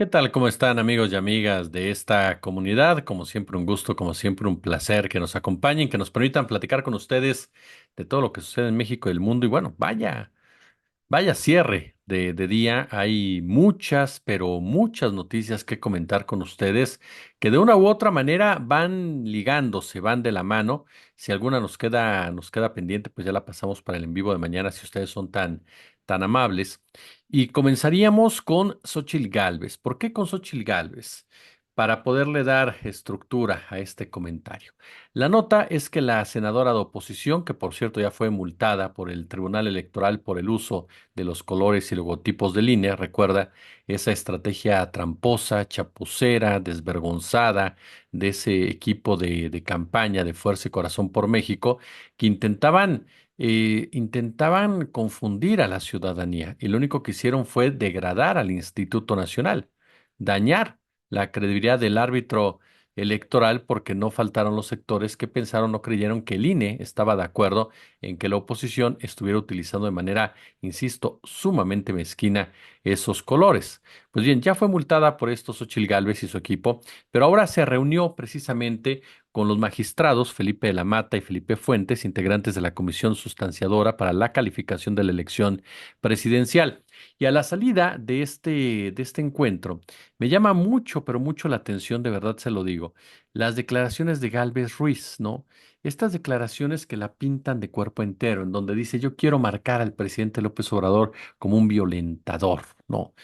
¿Qué tal? ¿Cómo están amigos y amigas de esta comunidad? Como siempre un gusto, como siempre un placer que nos acompañen, que nos permitan platicar con ustedes de todo lo que sucede en México y el mundo. Y bueno, vaya cierre de día. Hay muchas, pero muchas noticias que comentar con ustedes que de una u otra manera van ligándose, van de la mano. Si alguna nos queda pendiente, pues ya la pasamos para el en vivo de mañana, si ustedes son tan amables. Y comenzaríamos con Xóchitl Gálvez. ¿Por qué con Xóchitl Gálvez? Para poderle dar estructura a este comentario. La nota es que la senadora de oposición, que por cierto ya fue multada por el Tribunal Electoral por el uso de los colores y logotipos del INE, recuerda esa estrategia tramposa, chapucera, desvergonzada de ese equipo de campaña de Fuerza y Corazón por México, que intentaban confundir a la ciudadanía y lo único que hicieron fue degradar al Instituto Nacional, dañar la credibilidad del árbitro electoral porque no faltaron los sectores que pensaron o creyeron que el INE estaba de acuerdo en que la oposición estuviera utilizando de manera, insisto, sumamente mezquina esos colores. Pues bien, ya fue multada por esto Xóchitl Gálvez y su equipo, pero ahora se reunió precisamente con los magistrados Felipe de la Mata y Felipe Fuentes, integrantes de la comisión sustanciadora para la calificación de la elección presidencial. Y a la salida de este encuentro, me llama mucho, pero mucho la atención, de verdad se lo digo, las declaraciones de Gálvez Ruiz, ¿no? Estas declaraciones que la pintan de cuerpo entero, en donde dice, yo quiero marcar al presidente López Obrador como un violentador, ¿no?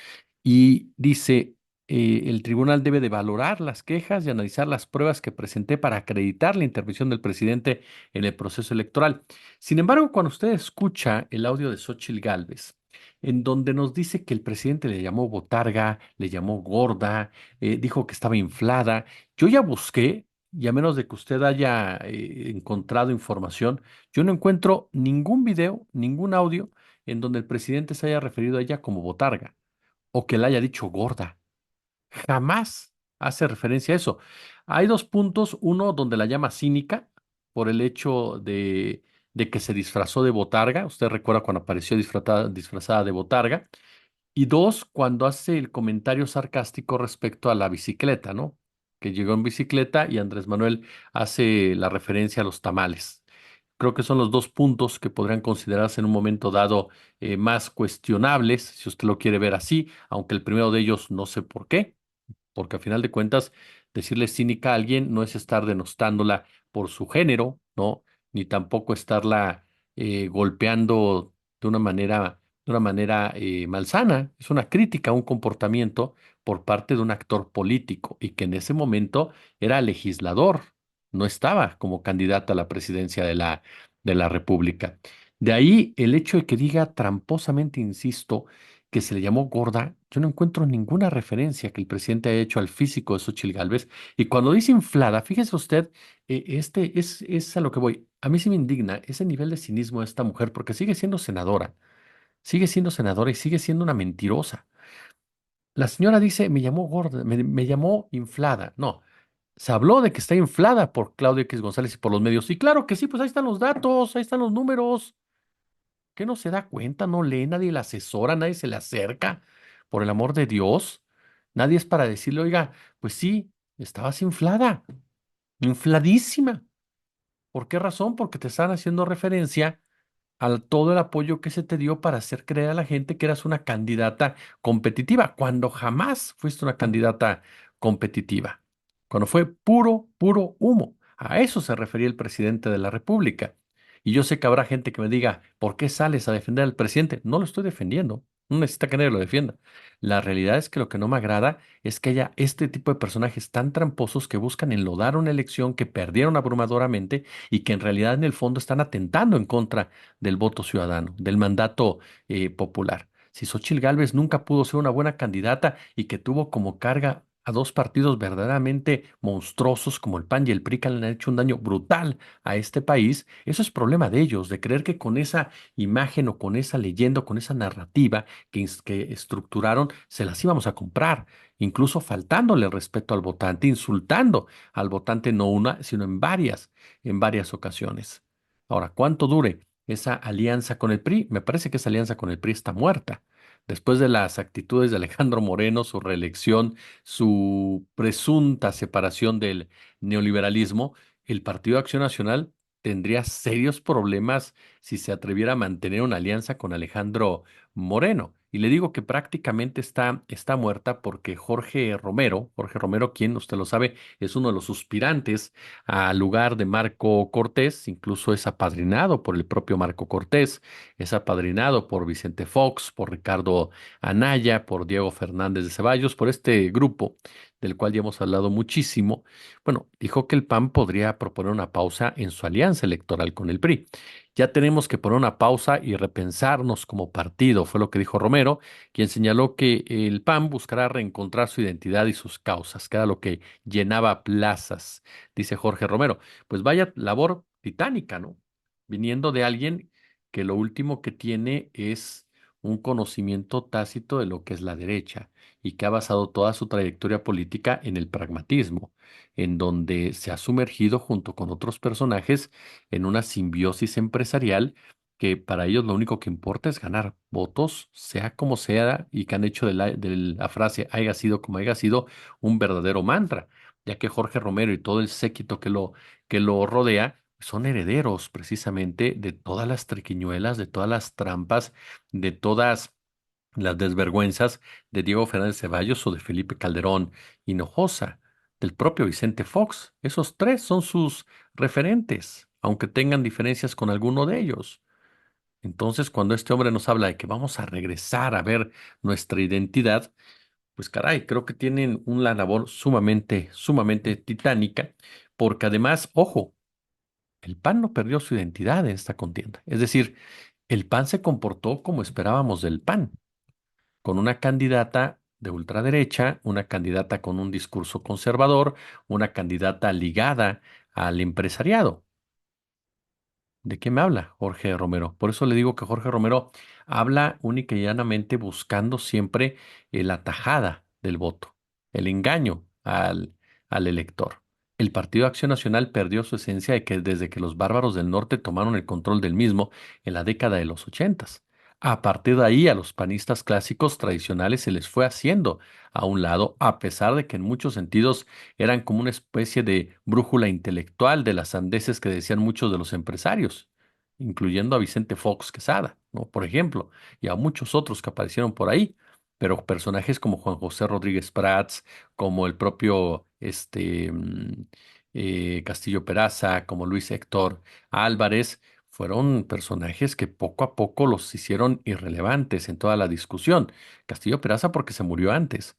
Y dice, el tribunal debe de valorar las quejas y analizar las pruebas que presenté para acreditar la intervención del presidente en el proceso electoral. Sin embargo, cuando usted escucha el audio de Xóchitl Gálvez, en donde nos dice que el presidente le llamó botarga, le llamó gorda, dijo que estaba inflada, yo ya busqué, y a menos de que usted haya encontrado información, yo no encuentro ningún video, ningún audio en donde el presidente se haya referido a ella como botarga o que le haya dicho gorda. Jamás hace referencia a eso. Hay dos puntos, uno donde la llama cínica por el hecho de que se disfrazó de botarga, usted recuerda cuando apareció disfrazada de botarga, y dos, cuando hace el comentario sarcástico respecto a la bicicleta, ¿no? Que llegó en bicicleta y Andrés Manuel hace la referencia a los tamales. Creo que son los dos puntos que podrían considerarse en un momento dado más cuestionables, si usted lo quiere ver así, aunque el primero de ellos no sé por qué, porque a final de cuentas, decirle cínica a alguien no es estar denostándola por su género, ¿no? Ni tampoco estarla golpeando de una manera malsana. Es una crítica a un comportamiento por parte de un actor político y que en ese momento era legislador, no estaba como candidato a la presidencia de la República. De ahí el hecho de que diga tramposamente, insisto, que se le llamó gorda, yo no encuentro ninguna referencia que el presidente haya hecho al físico de Xóchitl Gálvez. Y cuando dice inflada, fíjese usted, es a lo que voy. A mí sí me indigna ese nivel de cinismo de esta mujer, porque sigue siendo senadora y sigue siendo una mentirosa. La señora dice, me llamó gorda, me llamó inflada. No, se habló de que está inflada por Claudio X González y por los medios. Y claro que sí, pues ahí están los datos, ahí están los números. ¿Qué no se da cuenta? No lee, nadie la asesora, nadie se le acerca. Por el amor de Dios, nadie es para decirle, oiga, pues sí, estabas inflada, infladísima. ¿Por qué razón? Porque te están haciendo referencia a todo el apoyo que se te dio para hacer creer a la gente que eras una candidata competitiva, cuando jamás fuiste una candidata competitiva, cuando fue puro, puro humo. A eso se refería el presidente de la República. Y yo sé que habrá gente que me diga, ¿por qué sales a defender al presidente? No lo estoy defendiendo, no necesita que nadie lo defienda. La realidad es que lo que no me agrada es que haya este tipo de personajes tan tramposos que buscan enlodar una elección que perdieron abrumadoramente y que en realidad en el fondo están atentando en contra del voto ciudadano, del mandato popular. Si Xóchitl Gálvez nunca pudo ser una buena candidata y que tuvo como carga a dos partidos verdaderamente monstruosos como el PAN y el PRI que le han hecho un daño brutal a este país, eso es problema de ellos, de creer que con esa imagen o con esa leyenda o con esa narrativa que estructuraron, se las íbamos a comprar, incluso faltándole el respeto al votante, insultando al votante no una, sino en varias ocasiones. Ahora, ¿cuánto dure esa alianza con el PRI? Me parece que esa alianza con el PRI está muerta. Después de las actitudes de Alejandro Moreno, su reelección, su presunta separación del neoliberalismo, el Partido Acción Nacional tendría serios problemas si se atreviera a mantener una alianza con Alejandro Moreno. Y le digo que prácticamente está muerta porque Jorge Romero, quien usted lo sabe, es uno de los suspirantes al lugar de Marco Cortés, incluso es apadrinado por el propio Marco Cortés, es apadrinado por Vicente Fox, por Ricardo Anaya, por Diego Fernández de Ceballos, por este grupo del cual ya hemos hablado muchísimo. Bueno, dijo que el PAN podría proponer una pausa en su alianza electoral con el PRI. Ya tenemos que poner una pausa y repensarnos como partido, fue lo que dijo Romero, quien señaló que el PAN buscará reencontrar su identidad y sus causas, que era lo que llenaba plazas, dice Jorge Romero. Pues vaya labor titánica, ¿no? Viniendo de alguien que lo último que tiene es un conocimiento tácito de lo que es la derecha y que ha basado toda su trayectoria política en el pragmatismo, en donde se ha sumergido junto con otros personajes en una simbiosis empresarial que para ellos lo único que importa es ganar votos, sea como sea, y que han hecho de la frase haya sido como haya sido un verdadero mantra, ya que Jorge Romero y todo el séquito que lo rodea son herederos precisamente de todas las triquiñuelas, de todas las trampas, de todas las desvergüenzas de Diego Fernández Ceballos o de Felipe Calderón Hinojosa, del propio Vicente Fox. Esos tres son sus referentes, aunque tengan diferencias con alguno de ellos. Entonces, cuando este hombre nos habla de que vamos a regresar a ver nuestra identidad, pues caray, creo que tienen una labor sumamente, sumamente titánica, porque además, ojo, el PAN no perdió su identidad en esta contienda. Es decir, el PAN se comportó como esperábamos del PAN, con una candidata de ultraderecha, una candidata con un discurso conservador, una candidata ligada al empresariado. ¿De qué me habla Jorge Romero? Por eso le digo que Jorge Romero habla única y llanamente buscando siempre la tajada del voto, el engaño al elector. El Partido Acción Nacional perdió su esencia desde que los bárbaros del norte tomaron el control del mismo en la década de los ochentas. A partir de ahí, a los panistas clásicos tradicionales se les fue haciendo a un lado, a pesar de que en muchos sentidos eran como una especie de brújula intelectual de las sandeces que decían muchos de los empresarios, incluyendo a Vicente Fox Quesada, ¿no? Por ejemplo, y a muchos otros que aparecieron por ahí, pero personajes como Juan José Rodríguez Prats, como el propio Castillo Peraza, como Luis Héctor Álvarez, fueron personajes que poco a poco los hicieron irrelevantes en toda la discusión. Castillo Peraza porque se murió antes,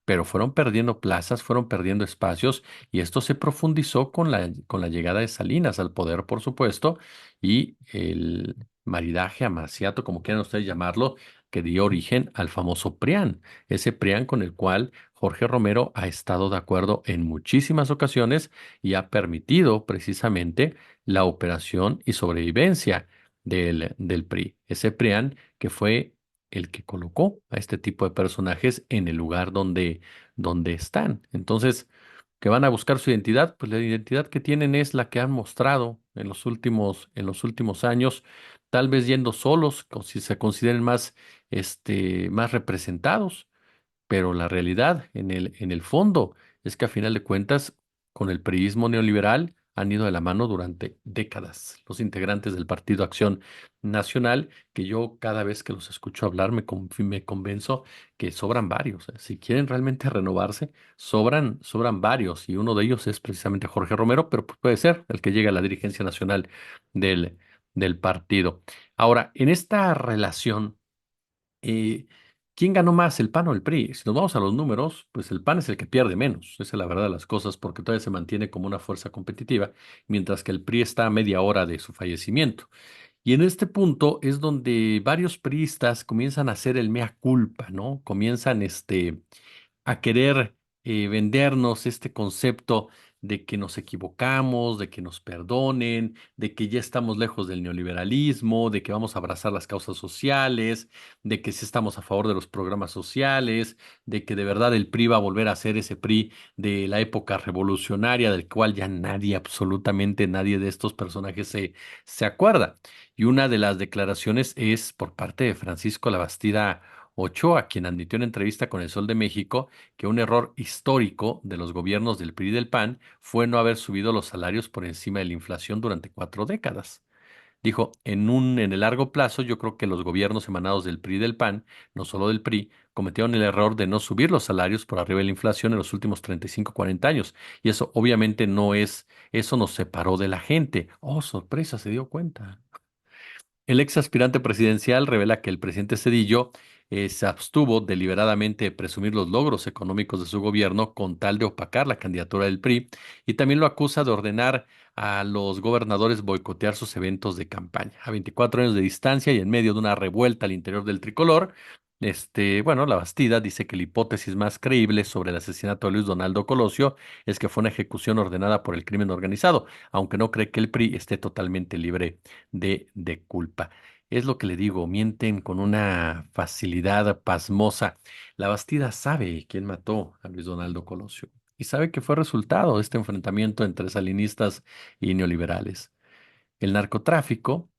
pero fueron perdiendo plazas, fueron perdiendo espacios y esto se profundizó con la llegada de Salinas al poder, por supuesto, y el maridaje amaciato, como quieran ustedes llamarlo, que dio origen al famoso PRIAN, ese PRIAN con el cual Jorge Romero ha estado de acuerdo en muchísimas ocasiones y ha permitido precisamente la operación y sobrevivencia del PRI, ese PRIAN que fue el que colocó a este tipo de personajes en el lugar donde están. Entonces, que van a buscar su identidad, pues la identidad que tienen es la que han mostrado en los últimos años, tal vez yendo solos, si se consideren más representados, pero la realidad en el fondo es que a final de cuentas, con el priismo neoliberal han ido de la mano durante décadas los integrantes del Partido Acción Nacional, que yo cada vez que los escucho hablar me convenzo que sobran varios. Si quieren realmente renovarse, sobran varios, y uno de ellos es precisamente Jorge Romero, pero pues puede ser el que llegue a la dirigencia nacional del, del partido. Ahora, en esta relación, eh, ¿quién ganó más, el PAN o el PRI? Si nos vamos a los números, pues el PAN es el que pierde menos, esa es la verdad de las cosas, porque todavía se mantiene como una fuerza competitiva, mientras que el PRI está a media hora de su fallecimiento. Y en este punto es donde varios priistas comienzan a hacer el mea culpa, ¿no? Comienzan a querer vendernos este concepto de que nos equivocamos, de que nos perdonen, de que ya estamos lejos del neoliberalismo, de que vamos a abrazar las causas sociales, de que sí estamos a favor de los programas sociales, de que de verdad el PRI va a volver a ser ese PRI de la época revolucionaria, del cual ya nadie, absolutamente nadie de estos personajes se acuerda. Y una de las declaraciones es por parte de Francisco Labastida Ochoa, quien admitió en entrevista con El Sol de México que un error histórico de los gobiernos del PRI y del PAN fue no haber subido los salarios por encima de la inflación durante 4 décadas. Dijo, en el largo plazo, yo creo que los gobiernos emanados del PRI y del PAN, no solo del PRI, cometieron el error de no subir los salarios por arriba de la inflación en los últimos 35, 40 años. Y eso obviamente no es, eso nos separó de la gente. Oh, sorpresa, se dio cuenta. El ex aspirante presidencial revela que el presidente Cedillo se abstuvo deliberadamente de presumir los logros económicos de su gobierno con tal de opacar la candidatura del PRI y también lo acusa de ordenar a los gobernadores boicotear sus eventos de campaña. A 24 años de distancia y en medio de una revuelta al interior del tricolor, bueno, la Bastida dice que la hipótesis más creíble sobre el asesinato de Luis Donaldo Colosio es que fue una ejecución ordenada por el crimen organizado, aunque no cree que el PRI esté totalmente libre de culpa. Es lo que le digo, mienten con una facilidad pasmosa. La Bastida sabe quién mató a Luis Donaldo Colosio y sabe que fue resultado de este enfrentamiento entre salinistas y neoliberales. El narcotráfico,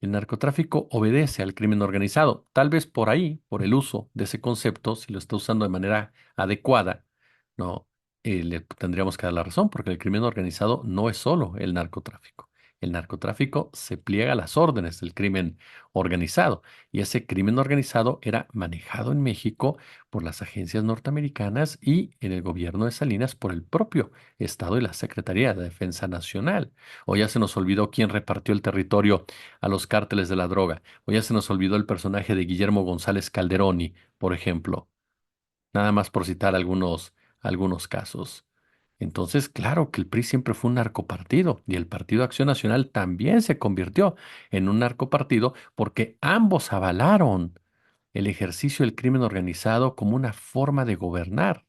el narcotráfico obedece al crimen organizado. Tal vez por ahí, por el uso de ese concepto, si lo está usando de manera adecuada, no, le tendríamos que dar la razón, porque el crimen organizado no es solo el narcotráfico. El narcotráfico se pliega a las órdenes del crimen organizado y ese crimen organizado era manejado en México por las agencias norteamericanas y en el gobierno de Salinas por el propio Estado y la Secretaría de Defensa Nacional. O ya se nos olvidó quién repartió el territorio a los cárteles de la droga. O ya se nos olvidó el personaje de Guillermo González Calderoni, por ejemplo. Nada más por citar algunos casos. Entonces, claro que el PRI siempre fue un narcopartido y el Partido Acción Nacional también se convirtió en un narcopartido porque ambos avalaron el ejercicio del crimen organizado como una forma de gobernar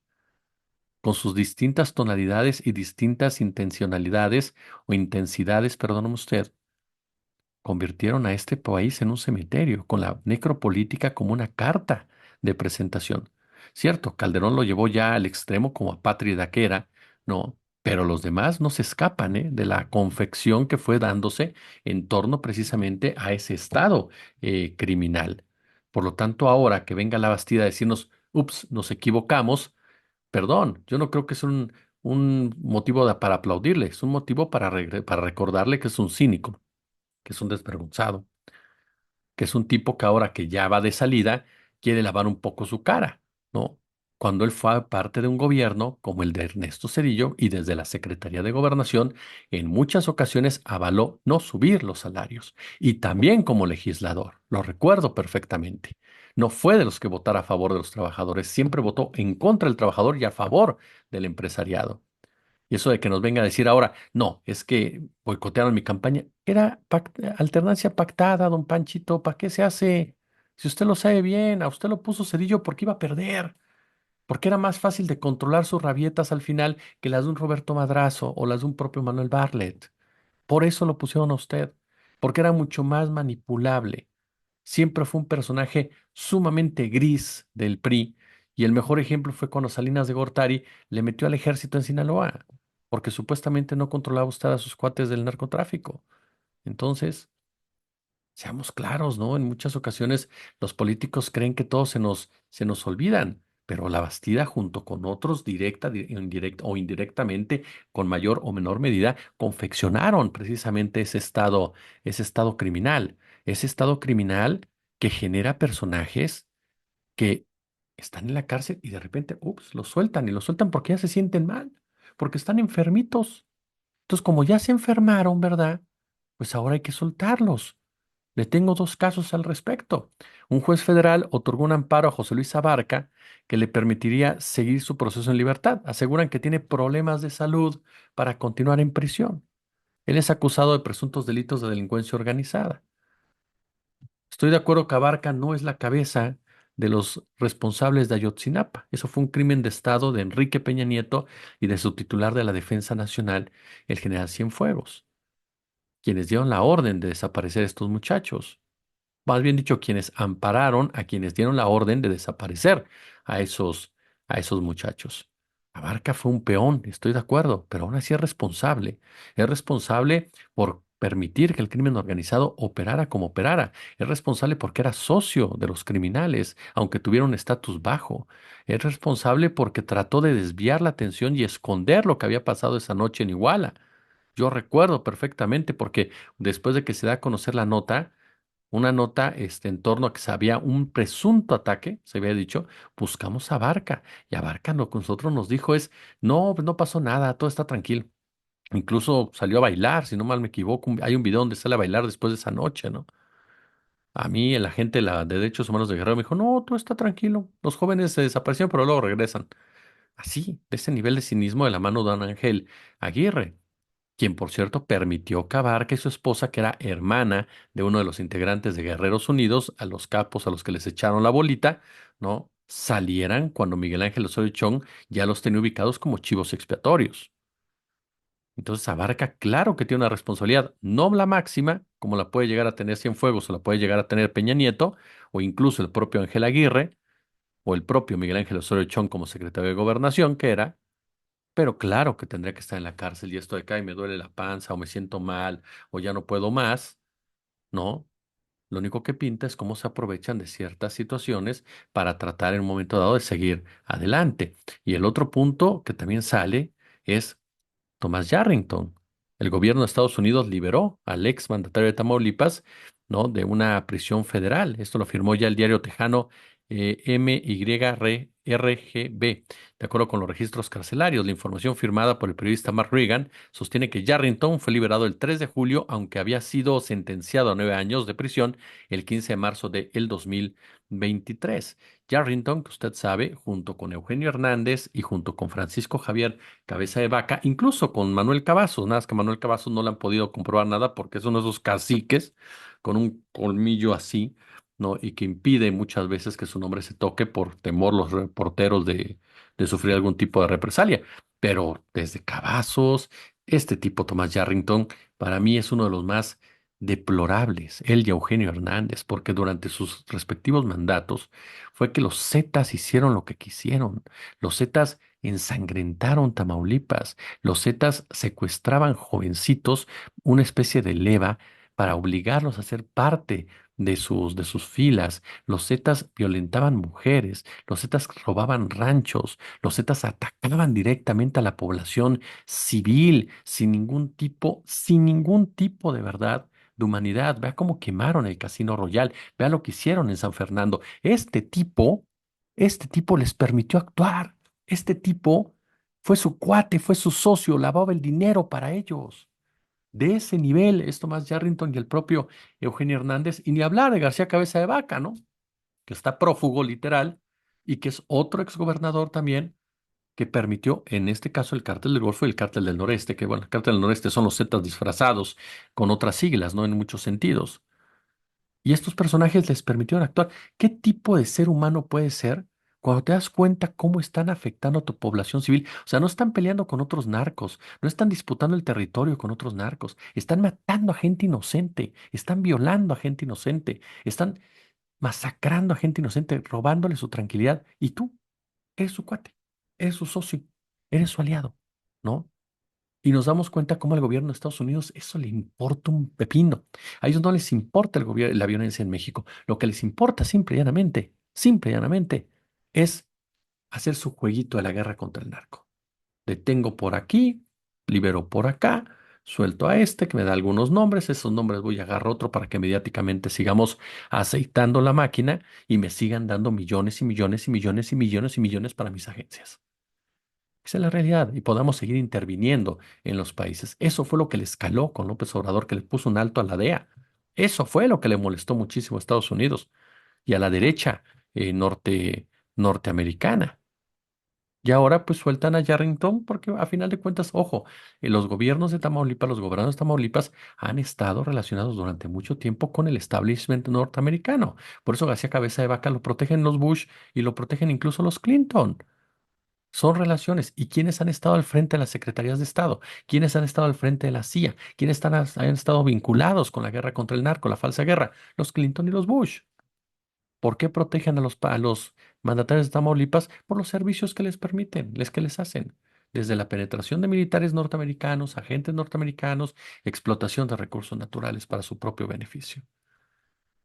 con sus distintas tonalidades y distintas intencionalidades o intensidades, perdóname usted, convirtieron a este país en un cementerio, con la necropolítica como una carta de presentación. Cierto, Calderón lo llevó ya al extremo como apátrida que era, ¿no? Pero los demás no se escapan, de la confección que fue dándose en torno precisamente a ese estado criminal. Por lo tanto, ahora que venga la Bastida a decirnos, ups, nos equivocamos, perdón, yo no creo que es un motivo para aplaudirle, es un motivo para recordarle que es un cínico, que es un desvergonzado, que es un tipo que ahora que ya va de salida, quiere lavar un poco su cara, ¿no? Cuando él fue parte de un gobierno como el de Ernesto Zedillo y desde la Secretaría de Gobernación, en muchas ocasiones avaló no subir los salarios. Y también como legislador, lo recuerdo perfectamente. No fue de los que votara a favor de los trabajadores, siempre votó en contra del trabajador y a favor del empresariado. Y eso de que nos venga a decir ahora, no, es que boicotearon mi campaña, era alternancia pactada, don Panchito, ¿para qué se hace? Si usted lo sabe bien, a usted lo puso Cedillo porque iba a perder, porque era más fácil de controlar sus rabietas al final que las de un Roberto Madrazo o las de un propio Manuel Bartlett. Por eso lo pusieron a usted, porque era mucho más manipulable. Siempre fue un personaje sumamente gris del PRI y el mejor ejemplo fue cuando Salinas de Gortari le metió al ejército en Sinaloa, porque supuestamente no controlaba usted a sus cuates del narcotráfico. Entonces, seamos claros, ¿no? En muchas ocasiones los políticos creen que todos se nos olvidan, pero la Bastida junto con otros directa, o indirectamente, con mayor o menor medida, confeccionaron precisamente ese estado criminal que genera personajes que están en la cárcel y de repente, ups, los sueltan y los sueltan porque ya se sienten mal, porque están enfermitos. Entonces, como ya se enfermaron, ¿verdad? Pues ahora hay que soltarlos. Le tengo dos casos al respecto. Un juez federal otorgó un amparo a José Luis Abarca que le permitiría seguir su proceso en libertad. Aseguran que tiene problemas de salud para continuar en prisión. Él es acusado de presuntos delitos de delincuencia organizada. Estoy de acuerdo que Abarca no es la cabeza de los responsables de Ayotzinapa. Eso fue un crimen de Estado de Enrique Peña Nieto y de su titular de la Defensa Nacional, el general Cienfuegos, quienes dieron la orden de desaparecer a estos muchachos. Más bien dicho, quienes ampararon a quienes dieron la orden de desaparecer a esos muchachos. Abarca fue un peón, estoy de acuerdo, pero aún así es responsable. Es responsable por permitir que el crimen organizado operara como operara. Es responsable porque era socio de los criminales, aunque tuviera un estatus bajo. Es responsable porque trató de desviar la atención y esconder lo que había pasado esa noche en Iguala. Yo recuerdo perfectamente porque después de que se da a conocer la nota, una nota en torno a que se había un presunto ataque, se había dicho, buscamos a Barca. Y a Barca lo que nosotros nos dijo es, no, pues no pasó nada, todo está tranquilo. Incluso salió a bailar, si no mal me equivoco. Hay un video donde sale a bailar después de esa noche, ¿no? A mí, el agente de Derechos Humanos de Guerrero me dijo, no, todo está tranquilo. Los jóvenes se desaparecieron, pero luego regresan. Así, de ese nivel de cinismo de la mano de don Ángel Aguirre, quien por cierto permitió cavar que su esposa, que era hermana de uno de los integrantes de Guerreros Unidos, a los capos a los que les echaron la bolita, ¿no? Salieran cuando Miguel Ángel Osorio Chong ya los tenía ubicados como chivos expiatorios. Entonces Abarca, claro que tiene una responsabilidad, no la máxima, como la puede llegar a tener Cienfuegos o la puede llegar a tener Peña Nieto, o incluso el propio Ángel Aguirre, o el propio Miguel Ángel Osorio Chong como secretario de Gobernación, que era, pero claro que tendría que estar en la cárcel y esto de acá y me duele la panza o me siento mal o ya no puedo más, ¿no? Lo único que pinta es cómo se aprovechan de ciertas situaciones para tratar en un momento dado de seguir adelante. Y el otro punto que también sale es Thomas Yarrington. El gobierno de Estados Unidos liberó al ex mandatario de Tamaulipas, ¿no? De una prisión federal. Esto lo firmó ya el diario tejano MYRGB. De acuerdo con los registros carcelarios, la información firmada por el periodista Mark Reagan sostiene que Yarrington fue liberado el 3 de julio, aunque había sido sentenciado a 9 años de prisión el 15 de marzo del 2023. Yarrington, que usted sabe, junto con Eugenio Hernández y junto con Francisco Javier Cabeza de Vaca, incluso con Manuel Cavazos, nada más que Manuel Cavazos no le han podido comprobar nada porque es uno de esos caciques con un colmillo así, ¿no? Y que impide muchas veces que su nombre se toque por temor los reporteros de sufrir algún tipo de represalia. Pero desde Cavazos, este tipo Tomás Yarrington, para mí es uno de los más deplorables, él y Eugenio Hernández, porque durante sus respectivos mandatos fue que los Zetas hicieron lo que quisieron. Los Zetas ensangrentaron Tamaulipas. Los Zetas secuestraban jovencitos, una especie de leva, para obligarlos a ser parte de sus filas. Los Zetas violentaban mujeres, los Zetas robaban ranchos, los Zetas atacaban directamente a la población civil sin ningún tipo de verdad, de humanidad. Vea cómo quemaron el Casino Royal, vea lo que hicieron en San Fernando. Este tipo les permitió actuar. Este tipo fue su cuate, fue su socio, lavaba el dinero para ellos. De ese nivel es Tomás Yarrington y el propio Eugenio Hernández, y ni hablar de García Cabeza de Vaca, ¿no? Que está prófugo literal y que es otro exgobernador también que permitió, en este caso, el cártel del Golfo y el cártel del Noreste, que bueno, el cártel del Noreste son los Zetas disfrazados con otras siglas, ¿no? En muchos sentidos. Y estos personajes les permitieron actuar. ¿Qué tipo de ser humano puede ser cuando te das cuenta cómo están afectando a tu población civil? O sea, no están peleando con otros narcos, no están disputando el territorio con otros narcos, están matando a gente inocente, están violando a gente inocente, están masacrando a gente inocente, robándole su tranquilidad. Y tú eres su cuate, eres su socio, eres su aliado, ¿no? Y nos damos cuenta cómo al gobierno de Estados Unidos eso le importa un pepino. A ellos no les importa el gobierno, la violencia en México. Lo que les importa simple y llanamente, es hacer su jueguito de la guerra contra el narco. Detengo por aquí, libero por acá, suelto a este que me da algunos nombres, esos nombres voy a agarrar otro para que mediáticamente sigamos aceitando la máquina y me sigan dando millones y millones y millones y millones y millones para mis agencias. Esa es la realidad y podamos seguir interviniendo en los países. Eso fue lo que le escaló con López Obrador, que le puso un alto a la DEA. Eso fue lo que le molestó muchísimo a Estados Unidos y a la derecha norteamericana. Y ahora pues sueltan a Yarrington porque a final de cuentas, ojo, los gobiernos de Tamaulipas, los gobernadores de Tamaulipas han estado relacionados durante mucho tiempo con el establishment norteamericano. Por eso García Cabeza de Vaca lo protegen los Bush y lo protegen incluso los Clinton. Son relaciones. ¿Y quiénes han estado al frente de las secretarías de Estado? ¿Quiénes han estado al frente de la CIA? ¿Quiénes han estado vinculados con la guerra contra el narco, la falsa guerra? Los Clinton y los Bush. ¿Por qué protegen a los mandatarios de Tamaulipas? Por los servicios que les permiten, que les hacen. desde la penetración de militares norteamericanos, agentes norteamericanos, explotación de recursos naturales para su propio beneficio.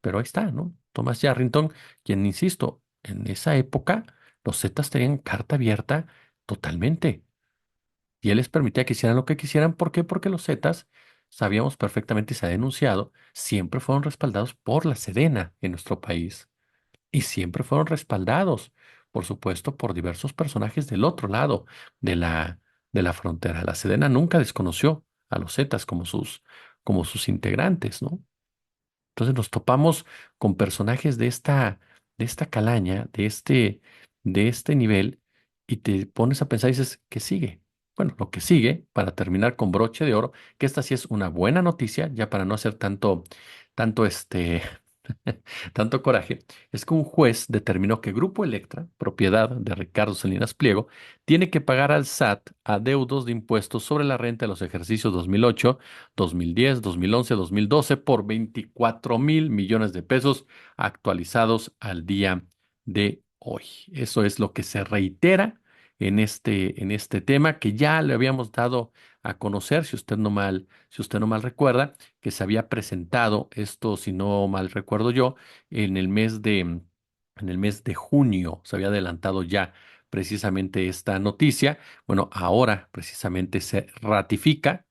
Pero ahí está, ¿no? Thomas Yarrington, quien, insisto, en esa época los Zetas tenían carta abierta totalmente. Y él les permitía que hicieran lo que quisieran. ¿Por qué? Porque los Zetas, sabíamos perfectamente y se ha denunciado, siempre fueron respaldados por la Sedena en nuestro país. Y siempre fueron respaldados, por supuesto, por diversos personajes del otro lado de la frontera. La Sedena nunca desconoció a los Zetas como sus integrantes, ¿no? Entonces nos topamos con personajes de esta calaña, de este nivel, y te pones a pensar y dices, ¿qué sigue? Bueno, lo que sigue, para terminar con broche de oro, que esta sí es una buena noticia, ya para no hacer tanto tanto coraje, es que un juez determinó que Grupo Electra, propiedad de Ricardo Salinas Pliego, tiene que pagar al SAT adeudos de impuestos sobre la renta de los ejercicios 2008, 2010, 2011, 2012 por 24.000 millones de pesos actualizados al día de hoy. Eso es lo que se reitera en este tema que ya le habíamos dado a conocer, si usted no mal recuerda, que se había presentado esto, si no mal recuerdo yo, en el mes en el mes de junio, se había adelantado ya precisamente esta noticia. Bueno, ahora precisamente se ratifica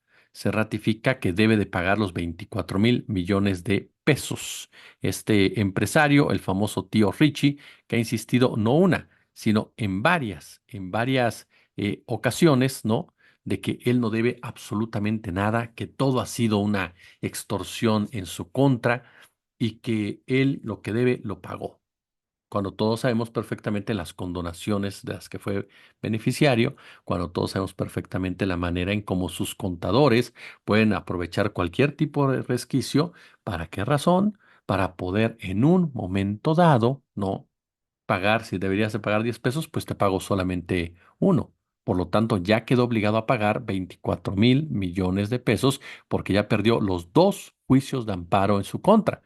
que debe de pagar los 24.000 millones de pesos. Este empresario, el famoso tío Richie, que ha insistido no una, sino en varias ocasiones, ¿no? De que él no debe absolutamente nada, que todo ha sido una extorsión en su contra y que él lo que debe lo pagó. Cuando todos sabemos perfectamente las condonaciones de las que fue beneficiario, cuando todos sabemos perfectamente la manera en cómo sus contadores pueden aprovechar cualquier tipo de resquicio, ¿para qué razón? Para poder en un momento dado, ¿no? Pagar, si deberías de pagar 10 pesos, pues te pago solamente uno. Por lo tanto, ya quedó obligado a pagar 24.000 millones de pesos porque ya perdió los dos juicios de amparo en su contra.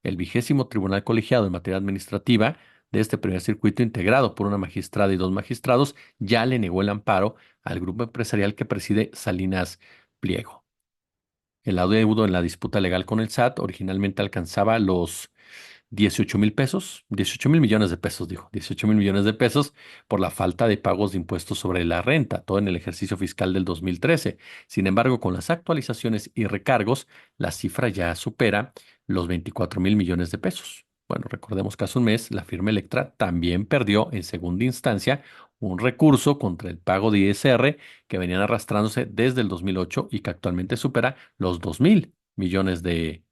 El 20º Tribunal Colegiado en materia administrativa de este primer circuito, integrado por una magistrada y dos magistrados, ya le negó el amparo al grupo empresarial que preside Salinas Pliego. El adeudo en la disputa legal con el SAT originalmente alcanzaba los 18.000 pesos, 18.000 millones de pesos, dijo, 18.000 millones de pesos por la falta de pagos de impuestos sobre la renta, todo en el ejercicio fiscal del 2013. Sin embargo, con las actualizaciones y recargos, la cifra ya supera los 24.000 millones de pesos. Bueno, recordemos que hace un mes la firma Electra también perdió en segunda instancia un recurso contra el pago de ISR que venían arrastrándose desde el 2008 y que actualmente supera los 2.000 millones de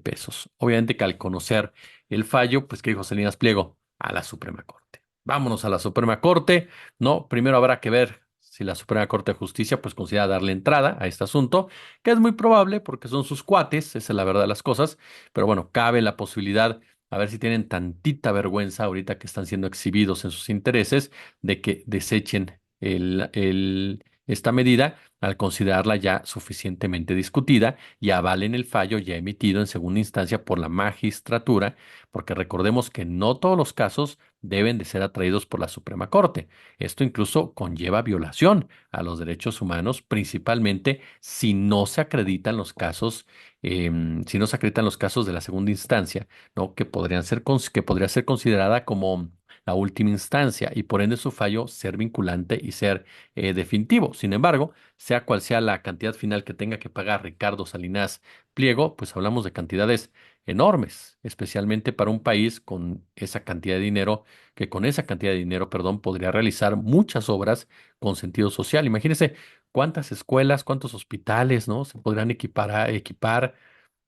pesos. Obviamente que al conocer el fallo, pues que dijo Salinas Pliego a la Suprema Corte. Vámonos a la Suprema Corte, ¿no? Primero habrá que ver si la Suprema Corte de Justicia pues considera darle entrada a este asunto, que es muy probable porque son sus cuates, esa es la verdad de las cosas, pero bueno, cabe la posibilidad, a ver si tienen tantita vergüenza ahorita que están siendo exhibidos en sus intereses, de que desechen esta medida al considerarla ya suficientemente discutida y avalen el fallo ya emitido en segunda instancia por la magistratura, porque recordemos que no todos los casos deben de ser atraídos por la Suprema Corte. Esto incluso conlleva violación a los derechos humanos, principalmente si no se acreditan los casos, si no se acreditan los casos de la segunda instancia, ¿no? Que podrían ser, que podría ser considerada como la última instancia y por ende su fallo ser vinculante y ser definitivo. Sin embargo, sea cual sea la cantidad final que tenga que pagar Ricardo Salinas Pliego, pues hablamos de cantidades enormes, especialmente para un país con esa cantidad de dinero, que con esa cantidad de dinero, perdón, podría realizar muchas obras con sentido social. Imagínense cuántas escuelas, cuántos hospitales, ¿no? Se podrían equipar,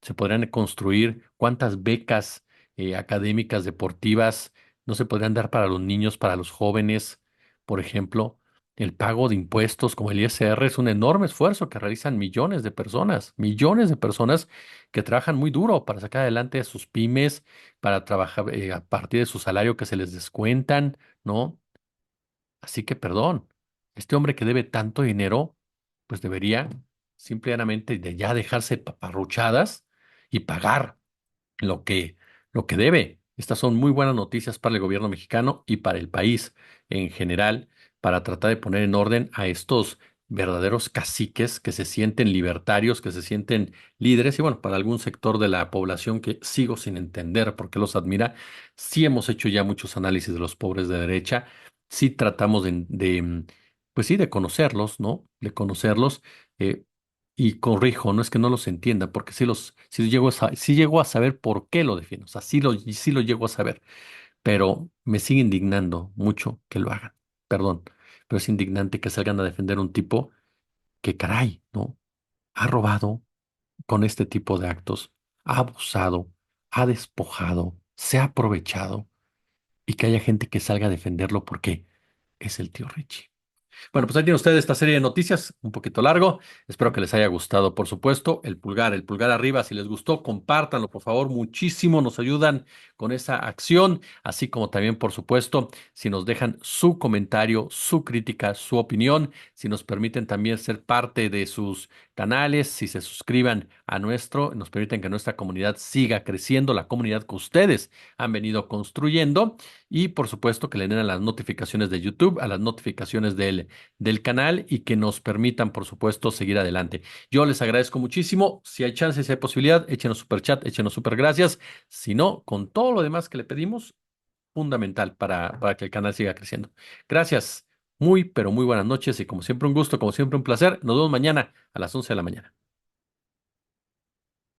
se podrían construir, cuántas becas académicas, deportivas, no se podrían dar para los niños, para los jóvenes, por ejemplo. El pago de impuestos como el ISR es un enorme esfuerzo que realizan millones de personas que trabajan muy duro para sacar adelante sus pymes, para trabajar a partir de su salario que se les descuentan, ¿no? Así que perdón, este hombre que debe tanto dinero, pues debería simplemente de ya dejarse paparruchadas y pagar lo lo que debe. Estas son muy buenas noticias para el gobierno mexicano y para el país en general, para tratar de poner en orden a estos verdaderos caciques que se sienten libertarios, que se sienten líderes y bueno, para algún sector de la población que sigo sin entender por qué los admira, sí hemos hecho ya muchos análisis de los pobres de derecha, sí tratamos pues sí, de conocerlos, ¿no? De conocerlos. eh, y corrijo, no es que no los entienda, porque sí llego a saber por qué lo defiendo, o sea, sí lo llego a saber, pero me sigue indignando mucho que lo hagan. Perdón, pero es indignante que salgan a defender un tipo que, caray, ¿no? Ha robado con este tipo de actos, ha abusado, ha despojado, se ha aprovechado y que haya gente que salga a defenderlo porque es el tío Richie. Bueno, pues ahí tienen ustedes esta serie de noticias, un poquito largo. Espero que les haya gustado, por supuesto. El pulgar arriba, si les gustó, compártanlo, por favor, muchísimo. Nos ayudan con esa acción, así como también, por supuesto, si nos dejan su comentario, su crítica, su opinión, si nos permiten también ser parte de sus canales, si se suscriban a nos permiten que nuestra comunidad siga creciendo, la comunidad que ustedes han venido construyendo. Y por supuesto que le den a las notificaciones de YouTube, a las notificaciones del canal y que nos permitan, por supuesto, seguir adelante. Yo les agradezco muchísimo. Si hay chance, si hay posibilidad, échenos super chat, échenos super gracias. Si no, con todo lo demás que le pedimos, fundamental para que el canal siga creciendo. Gracias. Muy, pero muy buenas noches y como siempre un gusto, como siempre un placer. Nos vemos mañana a las 11 de la mañana.